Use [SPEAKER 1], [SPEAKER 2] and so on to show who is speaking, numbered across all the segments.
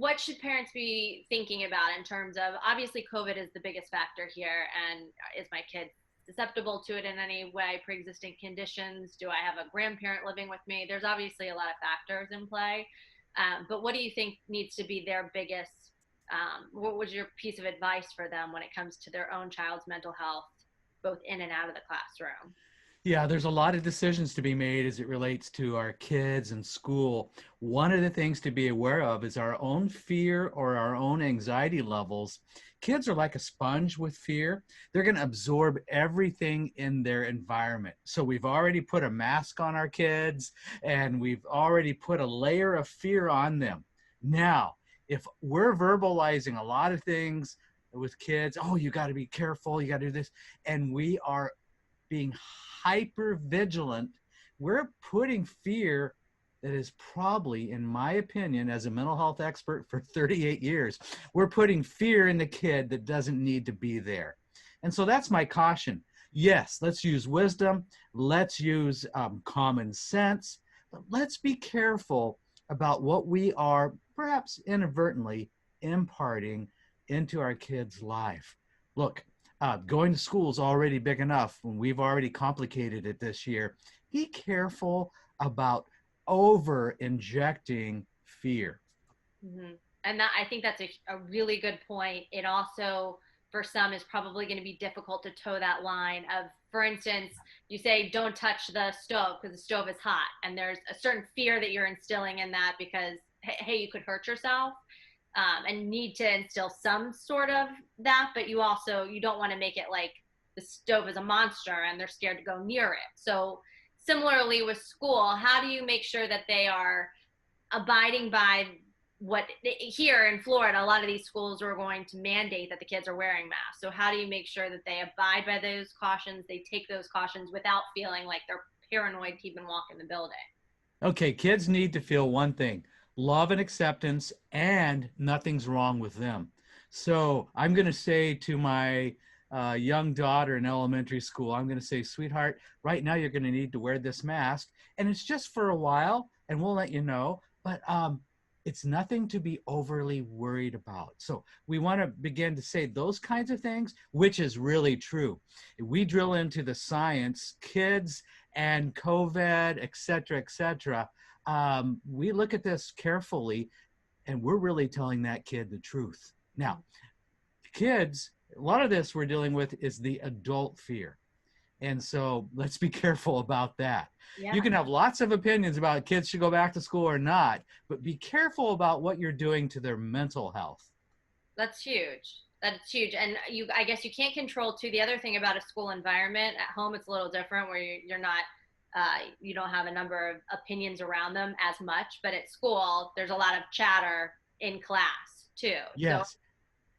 [SPEAKER 1] what should parents be thinking about in terms of, obviously COVID is the biggest factor here, and is my kid susceptible to it in any way, pre-existing conditions? Do I have a grandparent living with me? There's obviously a lot of factors in play. But what do you think needs to be their biggest, what was your piece of advice for them when it comes to their own child's mental health, both in and out of the classroom?
[SPEAKER 2] Yeah, there's a lot of decisions to be made as it relates to our kids and school. One of the things to be aware of is our own fear or our own anxiety levels. Kids are like a sponge with fear. They're going to absorb everything in their environment. So we've already put a mask on our kids and we've already put a layer of fear on them. Now, if we're verbalizing a lot of things with kids, oh, you got to be careful, you got to do this, and we are being hyper vigilant, we're putting fear that is probably, in my opinion, as a mental health expert for 38 years, we're putting fear in the kid that doesn't need to be there. And so that's my caution. Yes, let's use wisdom. Let's use common sense. But let's be careful about what we are perhaps inadvertently imparting into our kids' life. Look, going to school is already big enough when we've already complicated it this year. Be careful about over injecting fear.
[SPEAKER 1] Mm-hmm. And that, I think that's a really good point. It also, for some, is probably going to be difficult to toe that line of, for instance, you say, don't touch the stove because the stove is hot. And there's a certain fear that you're instilling in that because, hey, you could hurt yourself. And need to instill some sort of that, but you don't want to make it like the stove is a monster and they're scared to go near it. So similarly with school, how do you make sure that they are abiding by what, here in Florida, a lot of these schools are going to mandate that the kids are wearing masks. So how do you make sure that they abide by those cautions, they take those cautions without feeling like they're paranoid to even walk in the building?
[SPEAKER 2] Okay, kids need to feel one thing: love and acceptance, and nothing's wrong with them. So I'm going to say to my young daughter in elementary school, I'm going to say, sweetheart, right now you're going to need to wear this mask. And it's just for a while, and we'll let you know. But it's nothing to be overly worried about. So we want to begin to say those kinds of things, which is really true. If we drill into the science, kids and COVID, et cetera, we look at this carefully, and we're really telling that kid the truth. Now, kids, a lot of this we're dealing with is the adult fear. And so let's be careful about that. You
[SPEAKER 1] Yeah.
[SPEAKER 2] can have lots of opinions about kids should go back to school or not, but be careful about what you're doing to their mental health.
[SPEAKER 1] That's huge. That's huge. And I guess you can't control too. The other thing about a school environment, at home, it's a little different where you're not, you don't have a number of opinions around them as much, but at school, there's a lot of chatter in class too. So
[SPEAKER 2] Yes.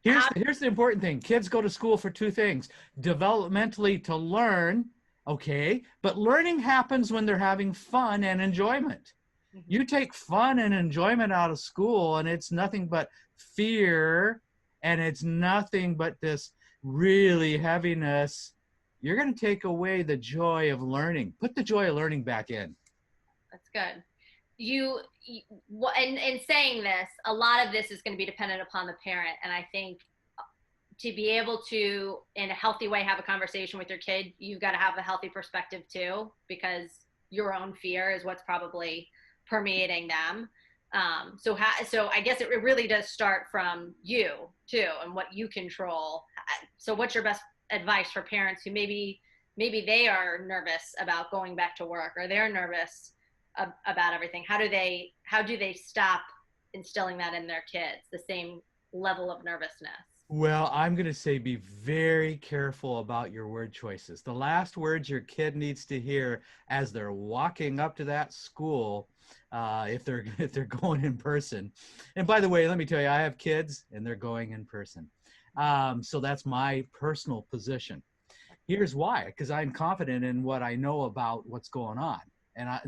[SPEAKER 1] how,
[SPEAKER 2] Here's the important thing. Kids go to school for two things: developmentally to learn, okay, but learning happens when they're having fun and enjoyment.
[SPEAKER 1] Mhm.
[SPEAKER 2] You take fun and enjoyment out of school, and it's nothing but fear, and it's nothing but this really heaviness. You're going to take away the joy of learning. Put the joy of learning back in.
[SPEAKER 1] That's good. You and in saying this, a lot of this is going to be dependent upon the parent. And I think to be able to, in a healthy way, have a conversation with your kid, you've got to have a healthy perspective too, because your own fear is what's probably permeating them. So I guess it really does start from you too, and what you control. So what's your best advice for parents who maybe they are nervous about going back to work, or they're nervous about everything? How do they stop instilling that in their kids, the same level of nervousness?
[SPEAKER 2] Well, I'm going to say be very careful about your word choices. The last words your kid needs to hear as they're walking up to that school, if they're if they're going in person. And by the way, let me tell you, I have kids and they're going in person. So that's my personal position. Here's why: because I'm confident in what I know about what's going on.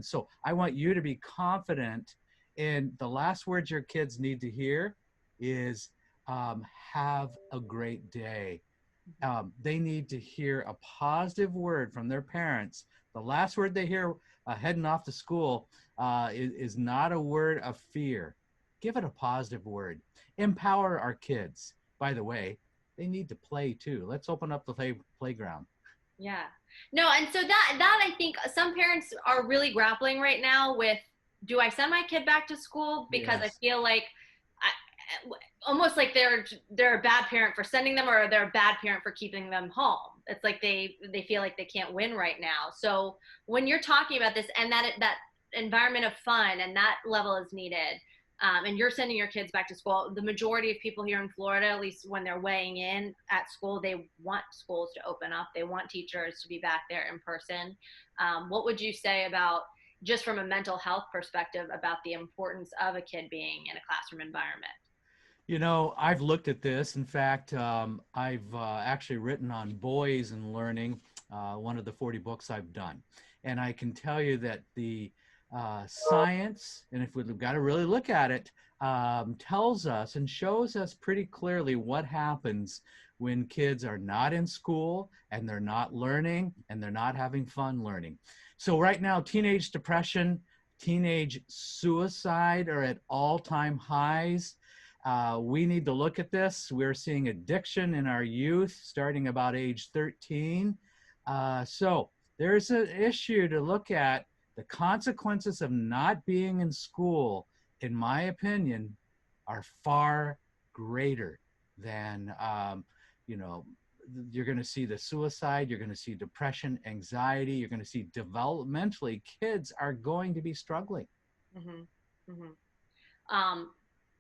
[SPEAKER 2] So I want you to be confident in the last words your kids need to hear is have a great day. They need to hear a positive word from their parents. The last word they hear heading off to school is not a word of fear. give it a positive word. Empower our kids. By the way, they need to play too. Let's open up the playground.
[SPEAKER 1] Yeah. No, and so that I think some parents are really grappling right now with, do I send my kid back to school because I
[SPEAKER 2] Yes.
[SPEAKER 1] feel like almost like they're a bad parent for sending them, or they're a bad parent for keeping them home. It's like they feel like they can't win right now. So when you're talking about this, and that environment of fun and that level is needed, and you're sending your kids back to school, the majority of people here in Florida, at least when they're weighing in at school, they want schools to open up. They want teachers to be back there in person. What would you say about, just from a mental health perspective, about the importance of a kid being in a classroom environment?
[SPEAKER 2] You know, I've looked at this. In fact, I've actually written on boys and learning, one of the 40 books I've done. And I can tell you that the science, and if we've got to really look at it, tells us and shows us pretty clearly what happens when kids are not in school and they're not learning and they're not having fun learning. So right now, teenage depression, teenage suicide are at all-time highs. We need to look at this. We're seeing addiction in our youth starting about age 13. So there's an issue to look at. The consequences of not being in school, in my opinion, are far greater than, you know, you're going to see the suicide, you're going to see depression, anxiety, you're going to see developmentally, kids are going to be struggling.
[SPEAKER 1] Mm-hmm. Mm-hmm.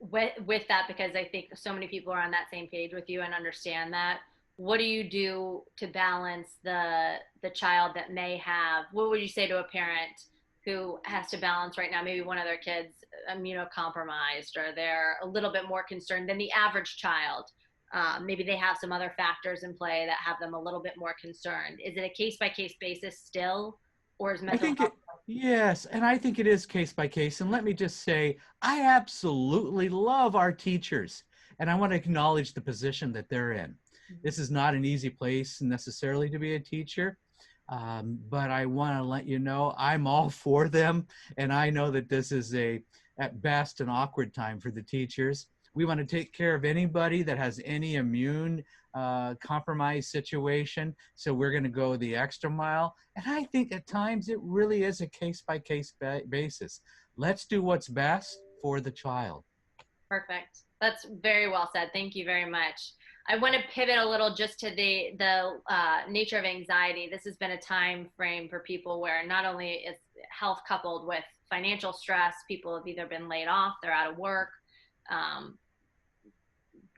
[SPEAKER 1] With that, because I think so many people are on that same page with you and understand that, what do you do to balance the child that may have, what would you say to a parent who has to balance right now, maybe one of their kids immunocompromised, or they're a little bit more concerned than the average child? Maybe they have some other factors in play that have them a little bit more concerned. Is it a case by case basis still, or is
[SPEAKER 2] I
[SPEAKER 1] mental
[SPEAKER 2] think
[SPEAKER 1] health?
[SPEAKER 2] it, yes, and I think it is case by case. And let me just say, I absolutely love our teachers, and I want to acknowledge the position that they're in. This is not an easy place necessarily to be a teacher, but I want to let you know I'm all for them, and I know that this is at best, an awkward time for the teachers. We want to take care of anybody that has any immune compromised situation, so we're going to go the extra mile. And I think at times it really is a case by case basis. Let's do what's best for the child.
[SPEAKER 1] Perfect. That's very well said. Thank you very much. I want to pivot a little just to the nature of anxiety. This has been a time frame for people where not only is health coupled with financial stress, people have either been laid off, they're out of work. Um,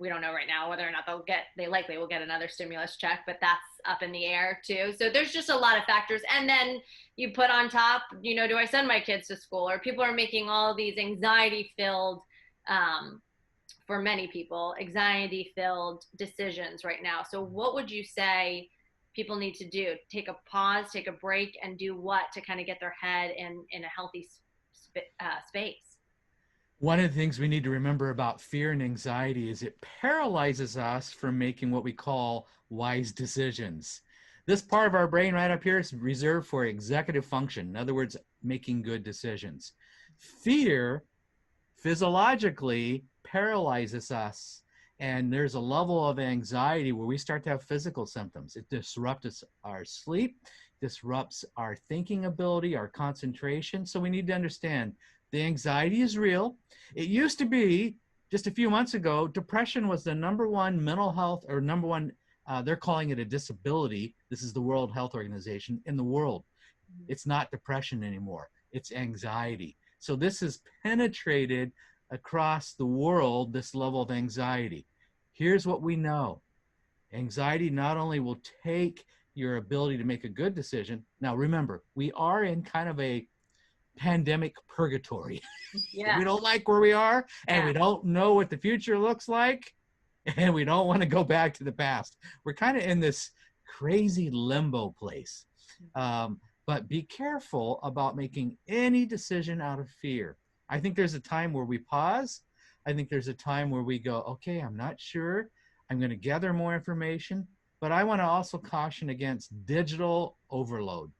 [SPEAKER 1] we don't know right now whether or not they likely will get another stimulus check, but that's up in the air too. So there's just a lot of factors. And then you put on top, do I send my kids to school? Or people are making all these anxiety filled, for many people, anxiety filled decisions right now. So what would you say people need to do? Take a pause, take a break, and do what to kind of get their head in a healthy space?
[SPEAKER 2] One of the things we need to remember about fear and anxiety is it paralyzes us from making what we call wise decisions. This part of our brain right up here is reserved for executive function. In other words, making good decisions. Fear physiologically paralyzes us, and there's a level of anxiety where we start to have physical symptoms. It disrupts our sleep, disrupts our thinking ability, our concentration. So we need to understand the anxiety is real. It used to be, just a few months ago, depression was the number one mental health, or number one, they're calling it a disability. This is the World Health Organization in the world. It's not depression anymore. It's anxiety. So this has penetrated across the world, this level of anxiety. Here's what we know. Anxiety not only will take your ability to make a good decision. Now, remember, we are in kind of a pandemic purgatory.
[SPEAKER 1] Yeah.
[SPEAKER 2] We don't like where we are, and
[SPEAKER 1] Yeah.
[SPEAKER 2] we don't know what the future looks like, and we don't want to go back to the past. We're kind of in this crazy limbo place. But be careful about making any decision out of fear. I think there's a time where we pause. I think there's a time where we go, okay, I'm not sure. I'm going to gather more information. But I want to also caution against digital overload.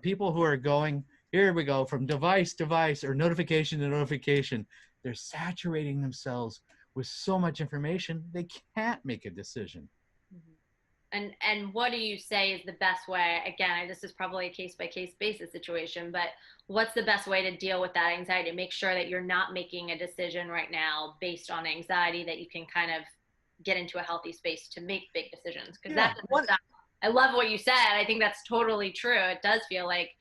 [SPEAKER 2] People who are going, here we go, from device to device, or notification to notification. they're saturating themselves with so much information, they can't make a decision.
[SPEAKER 1] Mhm. And what do you say is the best way? Again, this is probably a case by case basis situation, but what's the best way to deal with that anxiety? Make sure that you're not making a decision right now based on anxiety, that you can kind of get into a healthy space to make big decisions, because
[SPEAKER 2] Yeah,
[SPEAKER 1] that doesn't
[SPEAKER 2] one
[SPEAKER 1] stop. I love what you said. I think that's totally true. It does feel like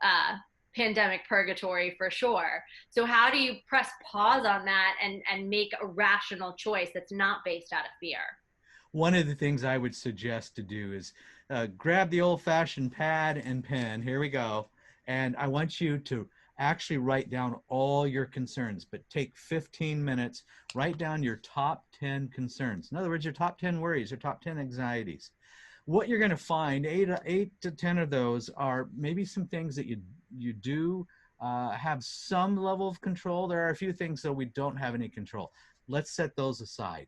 [SPEAKER 1] uh, pandemic purgatory for sure. So how do you press pause on that and make a rational choice that's not based out of fear?
[SPEAKER 2] one of the things I would suggest to do is grab the old-fashioned pad and pen. Here we go. And I want you to actually write down all your concerns, but take 15 minutes, write down your top 10 concerns. In other words, your top 10 worries, your top 10 anxieties. What you're going to find, eight to 10 of those are maybe some things that you do have some level of control. There are a few things that we don't have any control. Let's set those aside.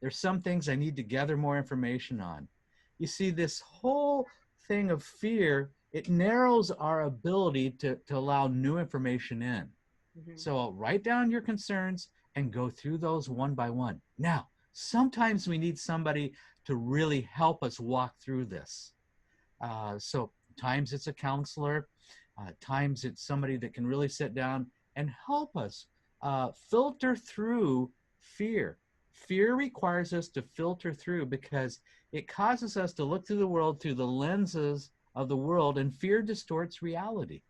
[SPEAKER 2] There's some things I need to gather more information on. You see, this whole thing of fear, it narrows our ability to allow new information in.
[SPEAKER 1] Mm-hmm.
[SPEAKER 2] So write down your concerns and go through those one by one. Now, sometimes we need somebody to really help us walk through this. So times it's a counselor, times it's somebody that can really sit down and help us filter through fear. Fear requires us to filter through because it causes us to look through the world through the lenses of the world, and fear distorts reality.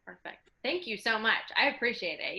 [SPEAKER 1] Perfect. Thank you so much. I appreciate it.